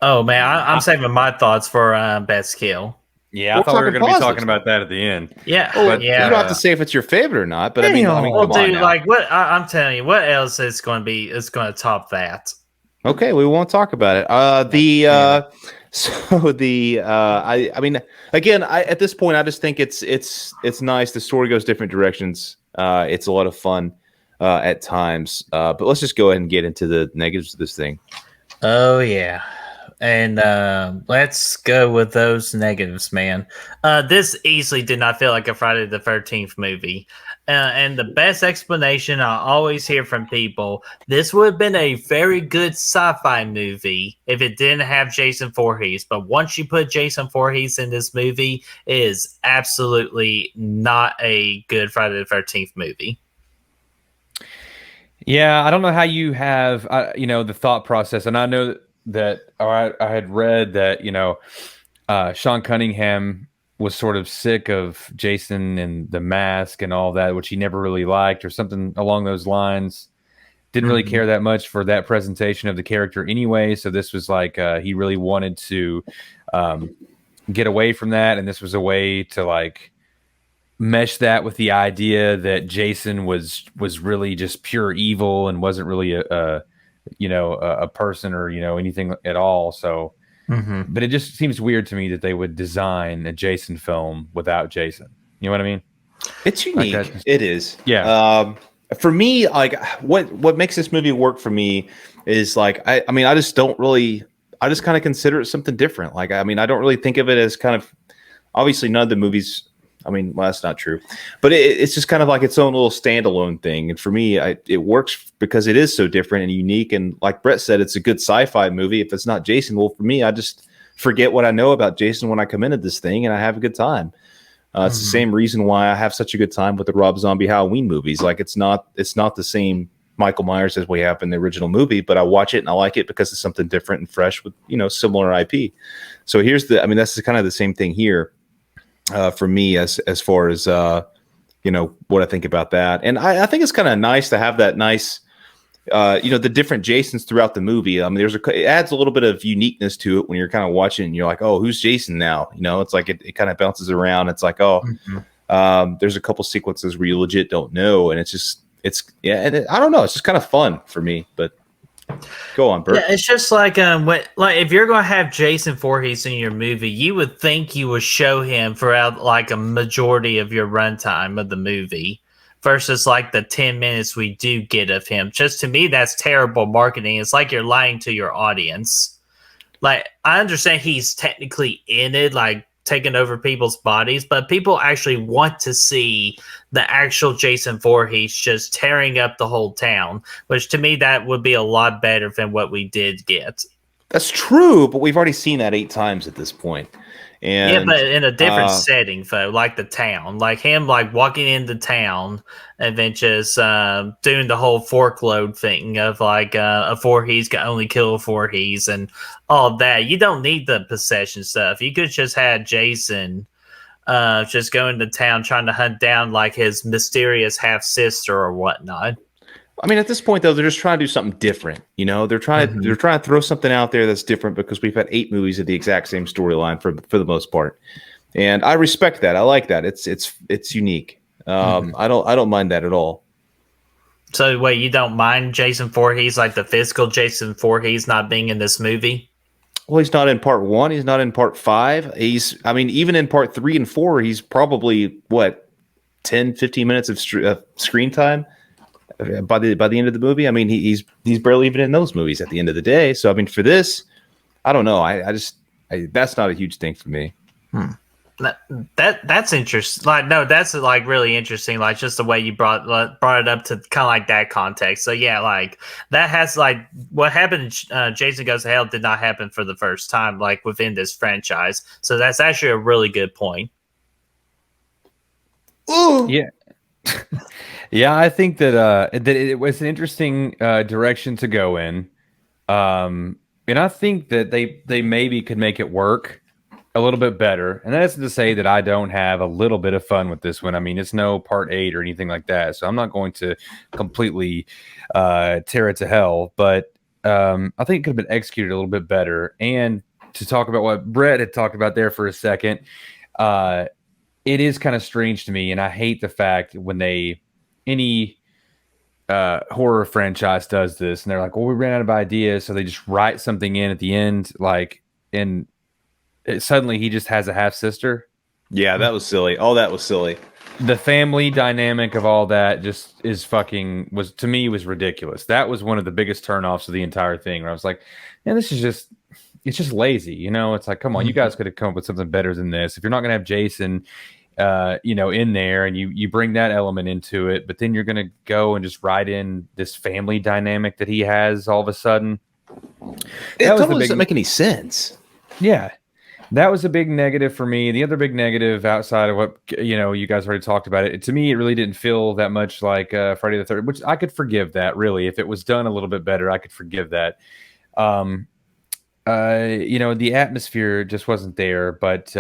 Oh man, I'm saving my thoughts for best kill. Yeah, I thought we were going to be talking about that at the end. Yeah, but you don't have to say if it's your favorite or not. But I mean, like what I'm telling you, what else is going to be? It's going to top that. Okay, we won't talk about it. I mean, again, at this point, I just think it's nice. The story goes different directions. It's a lot of fun at times. But let's just go ahead and get into the negatives of this thing. Oh yeah. And let's go with those negatives, man. This easily did not feel like a Friday the 13th movie. And the best explanation I always hear from people, this would have been a very good sci-fi movie if it didn't have Jason Voorhees. But once you put Jason Voorhees in this movie, it is absolutely not a good Friday the 13th movie. Yeah, I don't know how you have, the thought process. And I know that I had read that Sean Cunningham was sort of sick of Jason and the mask and all that, which he never really liked, or something along those lines. Didn't really care that much for that presentation of the character anyway. So this was like he really wanted to get away from that, and this was a way to like mesh that with the idea that Jason was really just pure evil and wasn't really a person or anything at all. So but it just seems weird to me that they would design a Jason film without Jason. You know what I mean? It's unique. Like it is. Yeah. For me, like what makes this movie work for me is like I just kind of consider it something different. Like I don't really think of it as kind of, obviously none of the movies, well, that's not true, but it's just kind of like its own little standalone thing. And for me, it works because it is so different and unique. And like Brett said, it's a good sci-fi movie. If it's not Jason, well, for me, I just forget what I know about Jason when I come into this thing, and I have a good time. It's the same reason why I have such a good time with the Rob Zombie Halloween movies. Like it's not the same Michael Myers as we have in the original movie, but I watch it and I like it because it's something different and fresh with, similar IP. So that's kind of the same thing here for me as far as, what I think about that. And I think it's kind of nice to have that nice, the different Jasons throughout the movie. I mean, it adds a little bit of uniqueness to it when you're kind of watching and you're like, oh, who's Jason now? It's like it kind of bounces around. It's like, oh, there's a couple sequences where you legit don't know. And I don't know. It's just kind of fun for me, but go on, Bert. Yeah, it's just like if you're going to have Jason Voorhees in your movie, you would think you would show him throughout like a majority of your runtime of the movie versus like the 10 minutes we do get of him. Just to me, that's terrible marketing. It's like you're lying to your audience. Like, I understand he's technically in it, like taking over people's bodies, but people actually want to see the actual Jason Voorhees just tearing up the whole town, which to me, that would be a lot better than what we did get. That's true, but we've already seen that 8 times at this point. And, yeah, but in a different setting, though, like the town, like him, like walking into town and then just doing the whole forkload thing of like a Voorhees can only kill a Voorhees and all that. You don't need the possession stuff. You could just have Jason just going to town trying to hunt down like his mysterious half sister or whatnot. I mean, at this point, though, they're just trying to do something different. They're trying to throw something out there that's different because we've had 8 movies of the exact same storyline for the most part, and I respect that. I like that. It's unique. I don't mind that at all. So, wait, you don't mind Jason Voorhees, like the physical Jason Voorhees, not being in this movie? Well, he's not in part 1. He's not in part 5. Even in part 3 and 4, he's probably 10, 15 minutes of screen time. By the end of the movie, I mean he's barely even in those movies at the end of the day. So I mean, for this, I don't know. That's not a huge thing for me. That's interesting. Like, no, that's like really interesting. Like just the way you brought it up to kind of like that context. So yeah, like that has like what happened. Jason Goes to Hell did not happen for the first time, like within this franchise. So that's actually a really good point. Ooh. Yeah. Yeah, I think that it was an interesting direction to go in, and I think that they maybe could make it work a little bit better. And that's to say that I don't have a little bit of fun with this one. I mean, it's no part 8 or anything like that, so I'm not going to completely tear it to hell. But I think it could have been executed a little bit better. And to talk about what Brett had talked about there for a second, it is kind of strange to me, and I hate the fact when any horror franchise does this and they're like, well, we ran out of ideas, so they just write something in at the end, like, and suddenly he just has a half sister. Yeah, that was silly. All that was silly. The family dynamic of all that just was to me ridiculous. That was one of the biggest turnoffs of the entire thing, where I was like, man, it's just lazy. It's like, come on, you guys could have come up with something better than this. If you're not going to have Jason in there, and you bring that element into it, but then you're going to go and just write in this family dynamic that he has all of a sudden. It doesn't make any sense. Yeah, that was a big negative for me. The other big negative outside of what, you guys already talked about it, to me, it really didn't feel that much like Friday the 3rd, which I could forgive that, really. If it was done a little bit better, I could forgive that. The atmosphere just wasn't there, but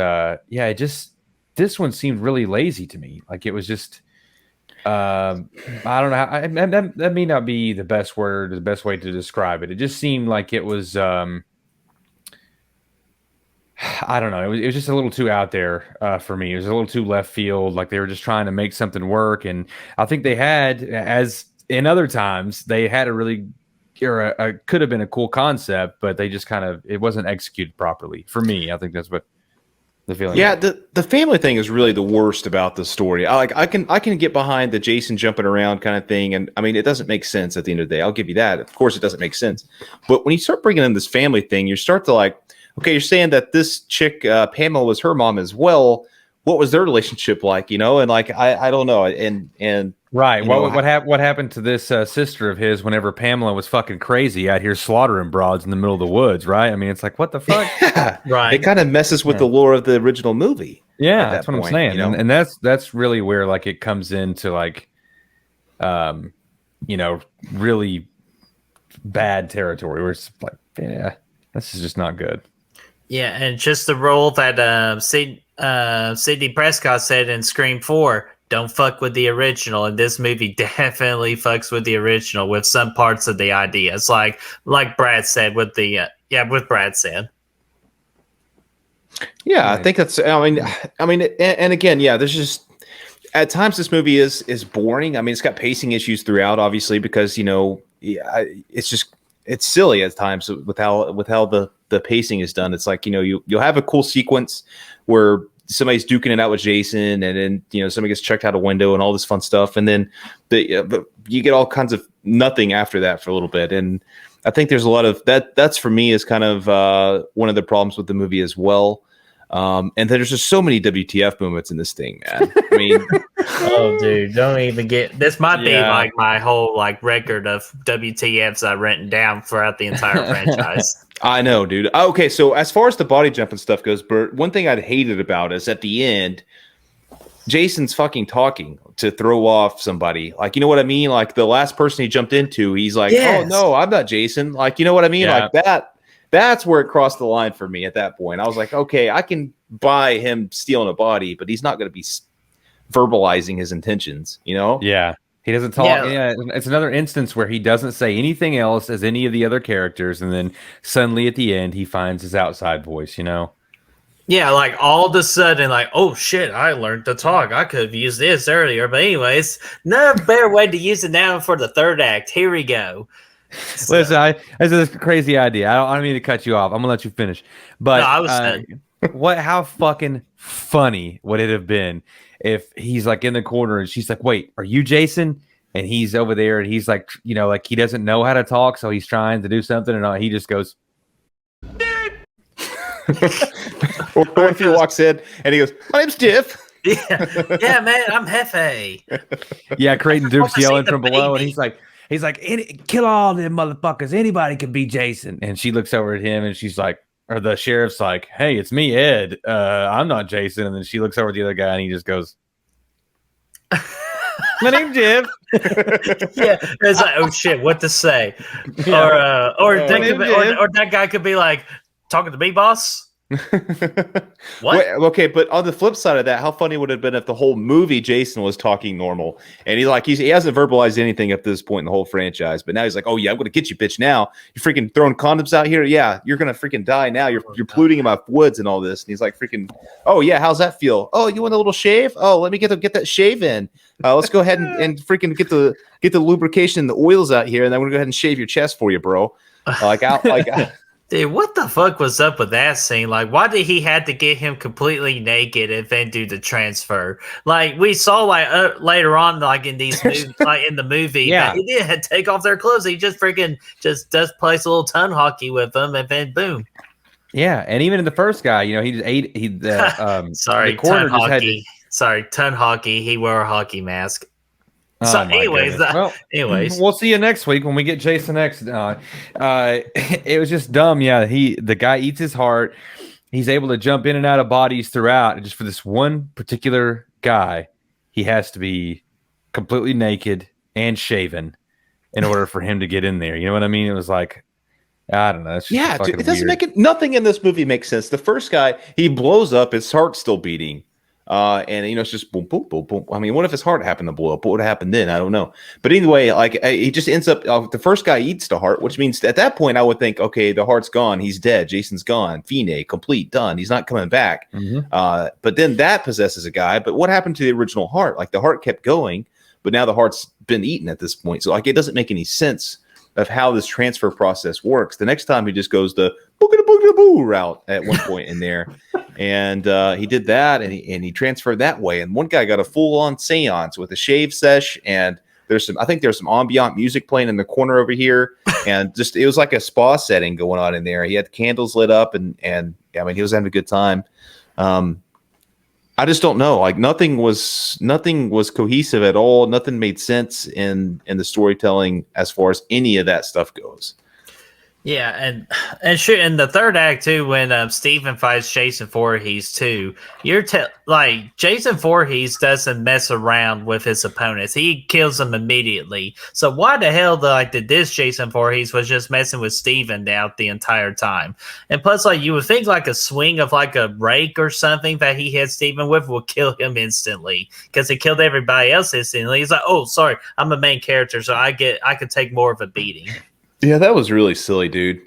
this one seemed really lazy to me. Like it was just, I don't know. That may not be the best word, the best way to describe it. It just seemed like it was, I don't know. It was just a little too out there for me. It was a little too left field. Like they were just trying to make something work. And I think they had, as in other times, they had a really, could have been a cool concept, but they just it wasn't executed properly. For me, I think that's what the feeling. Yeah, the family thing is really the worst about the story. I can get behind the Jason jumping around kind of thing, and I mean it doesn't make sense at the end of the day. I'll give you that. Of course, it doesn't make sense. But when you start bringing in this family thing, you start to like, okay, you're saying that this chick Pamela was her mom as well. what was their relationship like, and like I don't know, and Right. you know, What happened to this sister of his whenever Pamela was fucking crazy out here slaughtering broads in the middle of the woods, right? I mean, it's like, what the fuck? yeah, Right. it kind of messes with the lore of the original movie. Yeah, at that's that what point, I'm saying. And that's really where like it comes into like really bad territory where it's like, yeah, this is just not good. Yeah, and just the role that Sidney Prescott said in Scream 4, don't fuck with the original. And this movie definitely fucks with the original with some parts of the ideas. Like Brad said with the, with Brad said. Yeah, I think that's, and again, yeah, there's just, at times this movie is boring. I mean, it's got pacing issues throughout, obviously, because, it's silly at times with how the pacing is done. It's like, you'll have a cool sequence where somebody's duking it out with Jason, and then somebody gets checked out a window and all this fun stuff, and then you get all kinds of nothing after that for a little bit. And I think there's a lot of that's for me is kind of one of the problems with the movie as well. And there's just so many WTF moments in this thing, man. I mean, oh, dude, don't even get. This might be like my whole like record of WTFs I've written down throughout the entire franchise. I know, dude. Okay, so as far as the body jumping stuff goes, Bert, one thing I'd hated about is at the end, Jason's fucking talking to throw off somebody. Like, you know what I mean? Like the last person he jumped into, he's like, "Oh no, I'm not Jason." Like, you know what I mean? Yeah. Like that. That's where it crossed the line for me at that point. I was like, okay, I can buy him stealing a body, but he's not going to be verbalizing his intentions, Yeah. He doesn't talk. Yeah. It's another instance where he doesn't say anything else as any of the other characters. And then suddenly at the end, he finds his outside voice, Yeah, like all of a sudden, like, oh shit, I learned to talk. I could have used this earlier. But anyways, no better way to use it now for the third act. Here we go. So. Listen, this is a crazy idea. I don't mean to cut you off. I'm gonna let you finish. But no, I was saying. How fucking funny would it have been if he's like in the corner and she's like, "Wait, are you Jason?" And he's over there and he's like, like he doesn't know how to talk, so he's trying to do something, and he just goes. Or if he walks in and he goes, "My name's Jeff." Yeah, man, I'm Hefe. Yeah, Creighton Duke's yelling from below, and he's like, kill all them motherfuckers. Anybody can be Jason. And she looks over at him and she's like, or the sheriff's like, "Hey, it's me, Ed. I'm not Jason." And then she looks over at the other guy and he just goes, "My name's Jeff." Yeah. It's like, oh shit, what to say? Yeah. Or that guy could be like, "Talking to me, boss?" What? Wait, okay, but on the flip side of that, how funny would it have been if the whole movie Jason was talking normal, and he hasn't verbalized anything up to this point in the whole franchise, but now he's like, "Oh yeah, I'm gonna get you, bitch! Now you're freaking throwing condoms out here. Yeah, you're gonna freaking die now. You're polluting in my woods and all this." And he's like, "Freaking, oh yeah, how's that feel? Oh, you want a little shave? Oh, let me get that shave in. Let's go ahead and freaking get the lubrication and the oils out here, and then I'm gonna go ahead and shave your chest for you, bro." Dude, what the fuck was up with that scene? Like, why did he had to get him completely naked and then do the transfer? Like, we saw later on, like in these movies, like in the movie, that he didn't take off their clothes. He just freaking does plays a little ton hockey with them, and then boom. Yeah, and even in the first guy, he just ate. Sorry, the corner ton just hockey. Sorry, ton hockey. He wore a hockey mask. So, anyways, we'll see you next week when we get Jason X. It was just dumb. Yeah, the guy eats his heart. He's able to jump in and out of bodies throughout. And just for this one particular guy, he has to be completely naked and shaven in order for him to get in there. You know what I mean? It was like, I don't know. It's just dude, it doesn't make it. Nothing in this movie makes sense. The first guy, he blows up. His heart's still beating. And it's just boom, boom, boom, boom. I mean, what if his heart happened to blow up? What would happen then? I don't know. But anyway, like he just ends up. The first guy eats the heart, which means at that point I would think, okay, the heart's gone. He's dead. Jason's gone. Fine, complete, done. He's not coming back. Mm-hmm. But then that possesses a guy. But what happened to the original heart? Like the heart kept going, but now the heart's been eaten at this point. So like it doesn't make any sense of how this transfer process works. The next time he just goes the boo route at one point in there. And he did that, and he transferred that way. And one guy got a full-on seance with a shave sesh, and I think there's some ambient music playing in the corner over here, and just it was like a spa setting going on in there. He had candles lit up, and I mean he was having a good time. I I just don't know. Like nothing was cohesive at all. Nothing made sense in the storytelling as far as any of that stuff goes. Yeah, and sure, in the third act too, when Steven fights Jason Voorhees too, like Jason Voorhees doesn't mess around with his opponents; he kills them immediately. So why the hell, did this Jason Voorhees was just messing with Steven out the entire time? And plus, like you would think, like a swing of like a rake or something that he hit Steven with will kill him instantly because he killed everybody else instantly. He's like, "Oh, sorry, I'm a main character, so I could take more of a beating." Yeah, that was really silly, dude.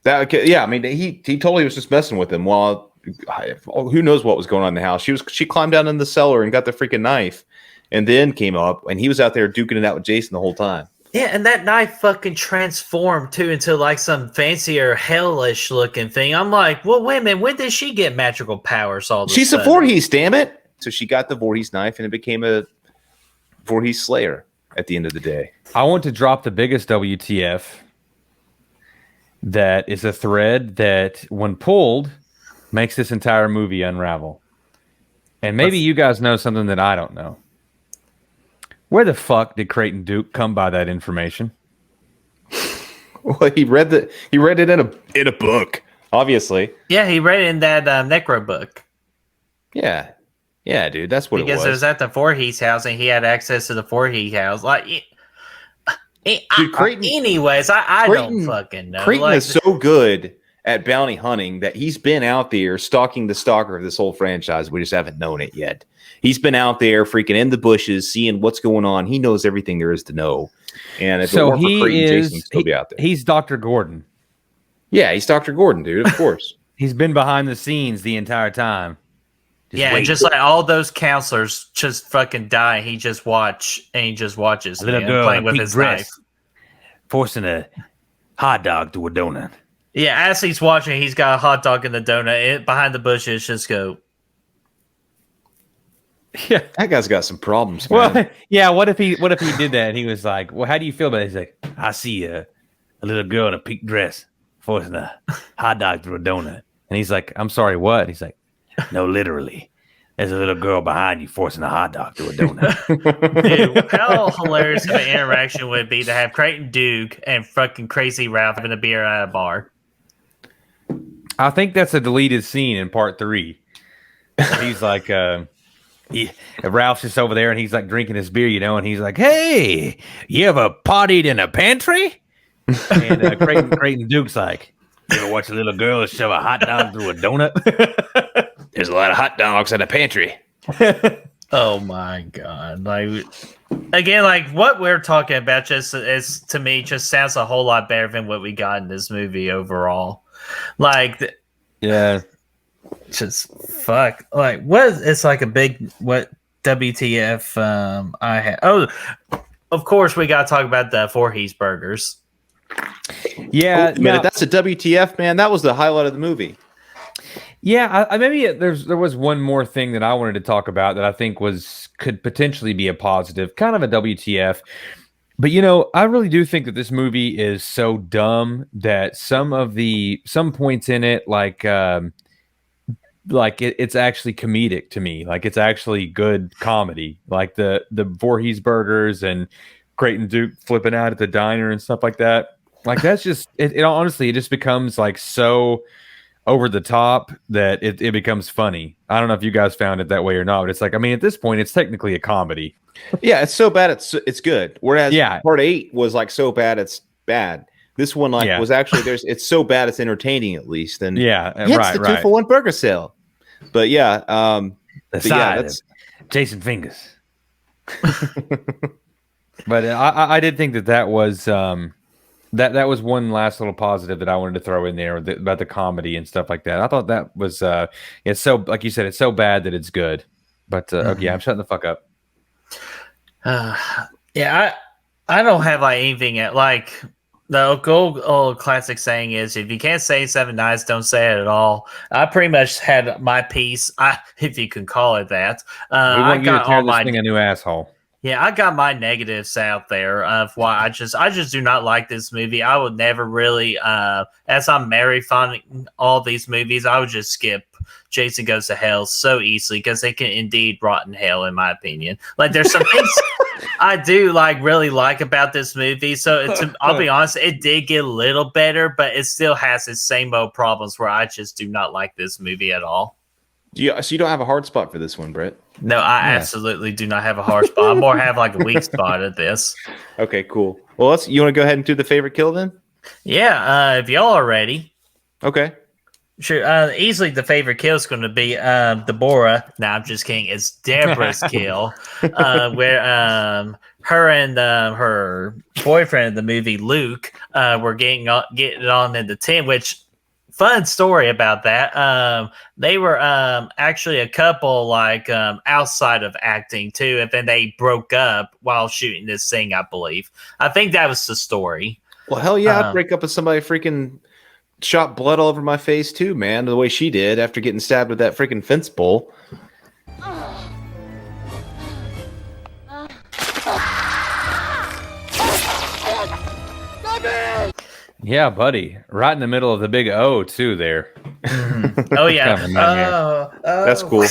I mean, he totally was just messing with him. While who knows what was going on in the house? She climbed down in the cellar and got the freaking knife, and then came up, and he was out there duking it out with Jason the whole time. Yeah, and that knife fucking transformed too into like some fancier hellish looking thing. I'm like, well, wait a minute, when did she get magical powers? She's a Voorhees, damn it! So she got the Voorhees knife, and it became a Voorhees Slayer at the end of the day. I want to drop the biggest WTF. That is a thread that, when pulled, makes this entire movie unravel. And maybe you guys know something that I don't know. Where the fuck did Creighton Duke come by that information? Well, he read it in a book, obviously. Yeah, he read it in that Necro book. Yeah, dude, that's what it was. Because it was at the Voorhees house, and he had access to the Voorhees house. Like, dude, Creighton, anyways, I don't fucking know. Creighton is so good at bounty hunting that he's been out there stalking the stalker of this whole franchise. We just haven't known it yet. He's been out there freaking in the bushes, seeing what's going on. He knows everything there is to know. And if it weren't for Creighton, Jason would still be out there. He's Dr. Gordon. Yeah, he's Dr. Gordon, dude, of course. He's been behind the scenes the entire time. Just like all those counselors just fucking die. He just watches A little girl playing with his knife, forcing a hot dog to a donut. Yeah, as he's watching, he's got a hot dog in the donut. Behind the bushes, just go. Yeah, that guy's got some problems, man. Well, yeah. What if he did that? And he was like, "Well, how do you feel about it?" He's like, I see a little girl in a pink dress forcing a hot dog through a donut. and he's like, "I'm sorry, what?" He's like, No, literally. There's a little girl behind you forcing a hot dog through a donut. Dude, how hilarious of an interaction would it be to have Creighton Duke and fucking Crazy Ralph having a beer at a bar? I think that's a deleted scene in part 3. He's like, Ralph's just over there and he's like drinking his beer, and he's like, "Hey, you ever partied in a pantry?" And Creighton Duke's like, "You ever watch a little girl shove a hot dog through a donut?" There's a lot of hot dogs in the pantry. Oh my god! Like again, like what we're talking about just is to me just sounds a whole lot better than what we got in this movie overall. Like, yeah, just fuck. Like, it's like a big what WTF? I had. Oh, of course we got to talk about the Voorhees burgers. Yeah, that's a WTF, man. That was the highlight of the movie. Yeah, maybe there was one more thing that I wanted to talk about that I think could potentially be a positive, kind of a WTF. But I really do think that this movie is so dumb that some points in it, like it's actually comedic to me. Like it's actually good comedy, like the Voorhees burgers and Creighton Duke flipping out at the diner and stuff like that. Like that's just it. Honestly, it just becomes like so over the top that it becomes funny. I don't know if you guys found it that way or not, but it's like, I mean, at this point, it's technically a comedy. Yeah, it's so bad it's good. Whereas part 8 was like so bad it's bad. This one was actually it's so bad it's entertaining at least. And it's the 2-for-1 burger sale. But that's Jason Fingers. But I did think that was that was one last little positive that I wanted to throw in there about the comedy and stuff like that. I thought that was it's so, like you said, it's so bad that it's good. But okay, I'm shutting the fuck up. I don't have like anything like the old classic saying is, if you can't say something nice, don't say it at all. I pretty much had my piece, if you can call it that. We want you to tear this thing a new asshole. Yeah, I got my negatives out there of why I just do not like this movie. I would never really, as I'm marathon all these movies, I would just skip Jason Goes to Hell so easily because they can indeed rot in hell, in my opinion. Like, there's some things I do really like about this movie. So I'll be honest, it did get a little better, but it still has its same old problems where I just do not like this movie at all. So you don't have a hard spot for this one, Brett? No, I absolutely do not have a hard spot. I more have like a weak spot at this. Okay, cool. Well, you want to go ahead and do the favorite kill then? Yeah, if y'all are ready. Okay. Sure. Easily the favorite kill is going to be Deborah. No, I'm just kidding. It's Deborah's kill, where her and her boyfriend in the movie Luke were getting on in the tent. Which fun story about that. They were actually a couple outside of acting too, and then they broke up while shooting this thing. I believe. I think that was the story. Well, hell yeah, I'd break up with somebody freaking shot blood all over my face too, man. The way she did after getting stabbed with that freaking fence pole. Yeah, buddy. Right in the middle of the big O too there. Oh yeah. That's cool.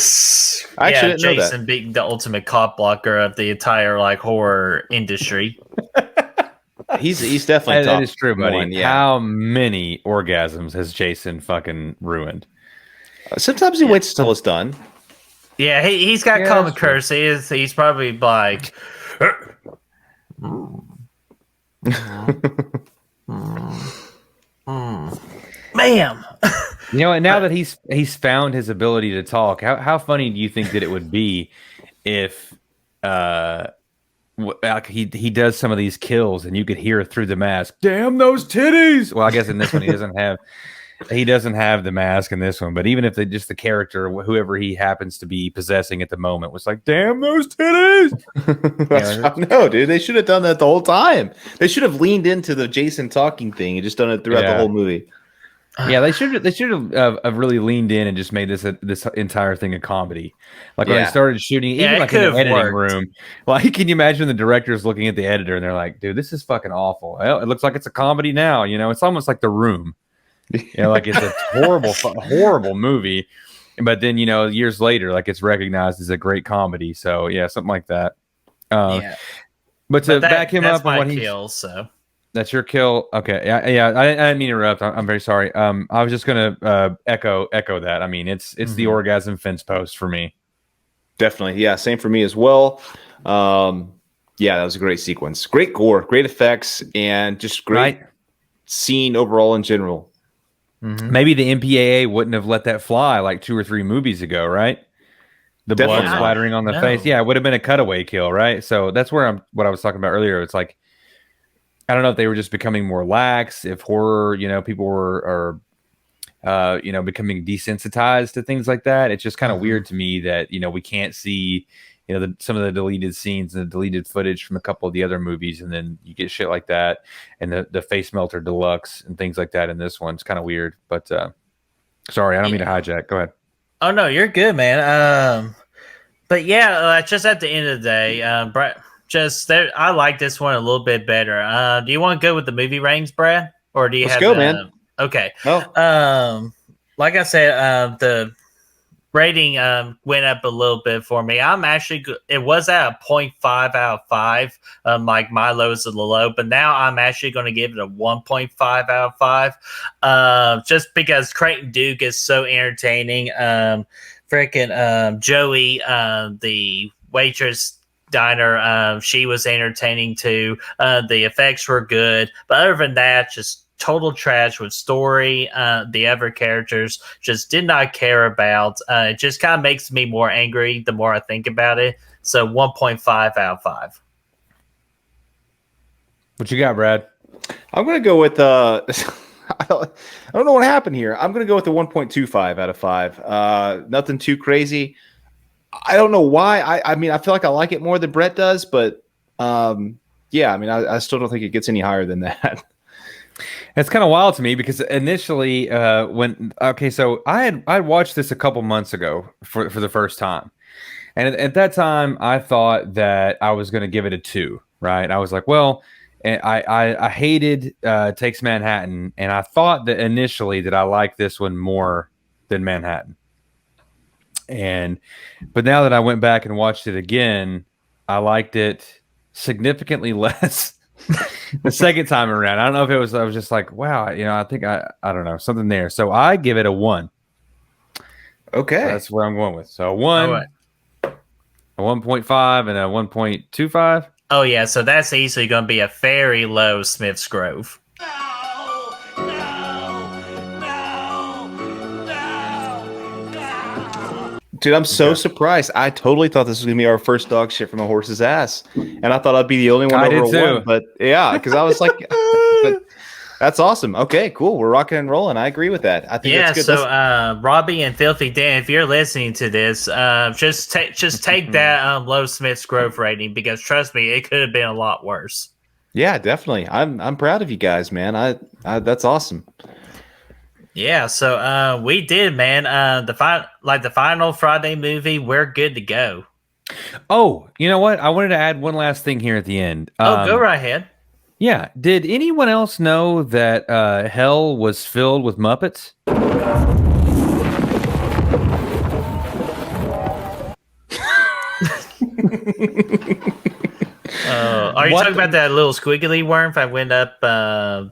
I actually didn't know that. Jason being the ultimate cop blocker of the entire horror industry. He's definitely that is true, buddy. one, yeah. How many orgasms has Jason fucking ruined? Sometimes he waits until it's done. Yeah, he's got common courtesy. He's probably like, ma'am. You know, and now that he's found his ability to talk, how funny do you think that it would be if he does some of these kills and you could hear through the mask, "Damn those titties!" Well, I guess in this one he doesn't have the mask in this one, but even if just the character, whoever he happens to be possessing at the moment, was like, "Damn those titties!" No, dude, they should have done that the whole time. They should have leaned into the Jason talking thing and just done it throughout the whole movie. Yeah, they should have really leaned in and just made this entire thing a comedy. Like when they started shooting, even like in the editing room. Like, can you imagine the directors looking at the editor and they're like, "Dude, this is fucking awful. Well, it looks like it's a comedy now." You know, it's almost like The Room. You know, like it's a horrible movie, but then years later, like it's recognized as a great comedy. So yeah, something like that. But to back him up on what he kills, so. That's your kill. Okay. Yeah. I didn't mean to interrupt. I'm very sorry. I was just gonna echo that. I mean, it's the orgasm fence post for me. Definitely. Yeah. Same for me as well. Yeah, that was a great sequence. Great gore, great effects, and just great scene overall in general. Mm-hmm. Maybe the MPAA wouldn't have let that fly like 2 or 3 movies ago, right? The blood splattering on the face. Yeah, it would have been a cutaway kill, right? So that's where what I was talking about earlier. It's like, I don't know if they were just becoming more lax, if horror, people are becoming desensitized to things like that. It's just kind of weird to me that, we can't see, some of the deleted scenes and the deleted footage from a couple of the other movies. And then you get shit like that. And the face melter deluxe and things like that in this one. It's kind of weird, but sorry, I don't mean to hijack. Go ahead. Oh no, you're good, man. But yeah, just at the end of the day, Brett, I like this one a little bit better. Do you want to go with the movie ratings, Brad, or do you Let's go, man? Okay. Like I said, the rating went up a little bit for me. It was at a 0.5 out of 5. Like my lowest of the low, but now I'm actually going to give it a 1.5 out of 5. Just because Creighton Duke is so entertaining. Joey, the waitress diner, she was entertaining too. The effects were good, but other than that, just total trash with story. The other characters just did not care about. It just kind of makes me more angry the more I think about it. So 1.5 out of 5. What you got, Brad? I'm gonna go with I don't know what happened here. I'm gonna go with the 1.25 out of 5. Nothing too crazy. I don't know why. I mean, I feel like I like it more than Brett does, but yeah, I mean, I still don't think it gets any higher than that. It's kind of wild to me because initially, so I watched this a couple months ago for the first time, and at that time I thought that I was going to give it a 2. Right? I was like, well, and I hated Takes Manhattan, and I thought that initially that I liked this one more than Manhattan. But now that I went back and watched it again, I liked it significantly less the second time around. I don't know if I was just like, wow, I think I don't know, something there. So I give it a 1. Okay. So that's where I'm going with. So a 1, All right. a 1.5, and a 1.25. Oh yeah, so that's easily going to be a very low Smith's Grove. Dude, I'm so surprised. I totally thought this was gonna be our first dog shit from a horse's ass, and I thought I'd be the only one I over did a too. 1. But yeah, because I was like, but that's awesome. Okay, cool. We're rocking and rolling. I agree with that. I think Yeah, that's good. so Robbie and Filthy Dan, if you're listening to this, just take that low Smith's Grove rating, because trust me, it could have been a lot worse. Yeah, definitely. I'm proud of you guys, man. I that's awesome. Yeah, so we did, man. The final Friday movie, we're good to go. Oh, you know what? I wanted to add one last thing here at the end. Go right ahead. Yeah. Did anyone else know that hell was filled with Muppets? Are you talking about that little squiggly worm that went up No,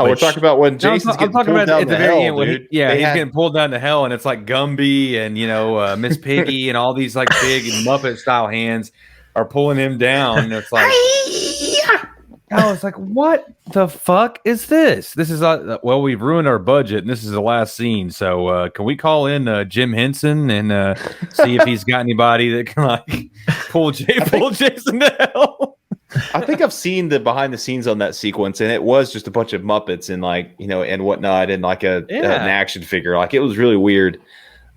we're Which- talking about when No, Jason's I'm getting talking pulled about down at the the very hell, end when dude. he's getting pulled down to hell, and it's like Gumby and Miss Piggy and all these like big Muppet style hands are pulling him down. And it's like, I was like, what the fuck is this? This is well, we've ruined our budget, and this is the last scene. So can we call in Jim Henson and see if he's got anybody that can like pull Jason to hell? I think I've seen the behind the scenes on that sequence, and it was just a bunch of Muppets and and whatnot, and like an action figure. Like it was really weird.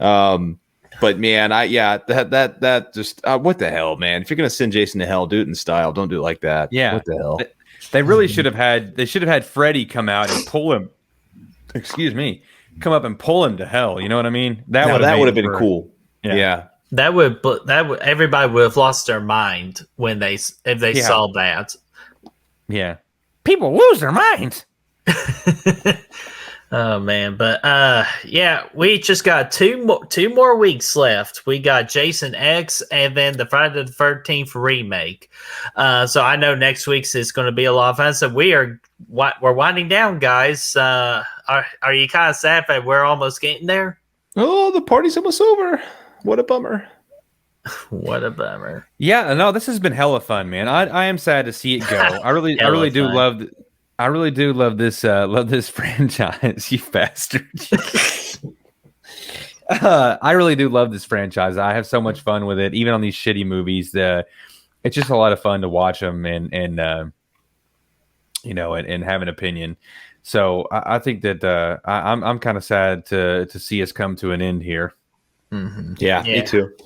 But man, that just what the hell, man? If you're gonna send Jason to hell, do it in style. Don't do it like that. Yeah. What the hell? They really should have had. They should have had Freddy come out and pull him. Excuse me, come up and pull him to hell. You know what I mean? That would have been cool. Yeah. That would everybody would have lost their mind if they saw that. Yeah, people lose their minds. Oh man, but yeah, we just got two more weeks left. We got Jason X and then the Friday the 13th remake. So I know next week's is going to be a lot of fun. So we're winding down, guys. Are you kind of sad that we're almost getting there? Oh, the party's almost over. What a bummer. What a bummer. Yeah, no, this has been hella fun, man. I am sad to see it go. I really do love this franchise, you bastard. I really do love this franchise. I have so much fun with it, even on these shitty movies. It's just a lot of fun to watch them and have an opinion. So I think that I'm kind of sad to see us come to an end here. Mm-hmm. Yeah, me too.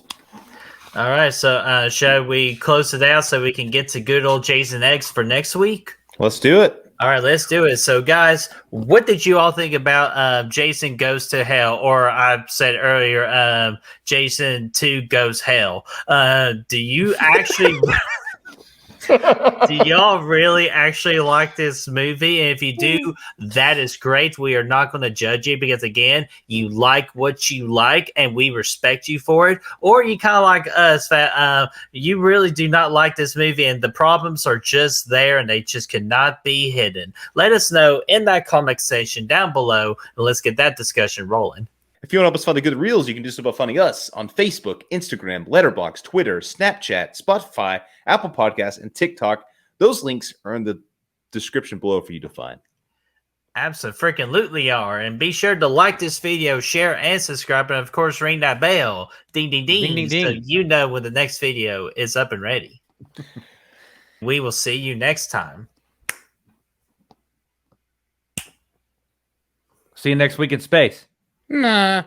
All right, so shall we close it out so we can get to good old Jason X for next week? Let's do it. All right, let's do it. So, guys, what did you all think about Jason Goes to Hell? Or I said earlier, Jason 2 Goes Hell. Do you actually... Do y'all really actually like this movie? And if you do, that is great. We are not going to judge you because, again, you like what you like and we respect you for it. Or you kind of like us that you really do not like this movie and the problems are just there and they just cannot be hidden. Let us know in that comment section down below and let's get that discussion rolling. If you want to help us find the good reels, you can do so by finding us on Facebook, Instagram, Letterboxd, Twitter, Snapchat, Spotify, Apple Podcasts, and TikTok. Those links are in the description below for you to find. Absolutely are. And be sure to like this video, share, and subscribe. And, of course, ring that bell. Ding, ding, ding. Ding, ding, ding. So you know when the next video is up and ready. We will see you next time. See you next week in space. Nah.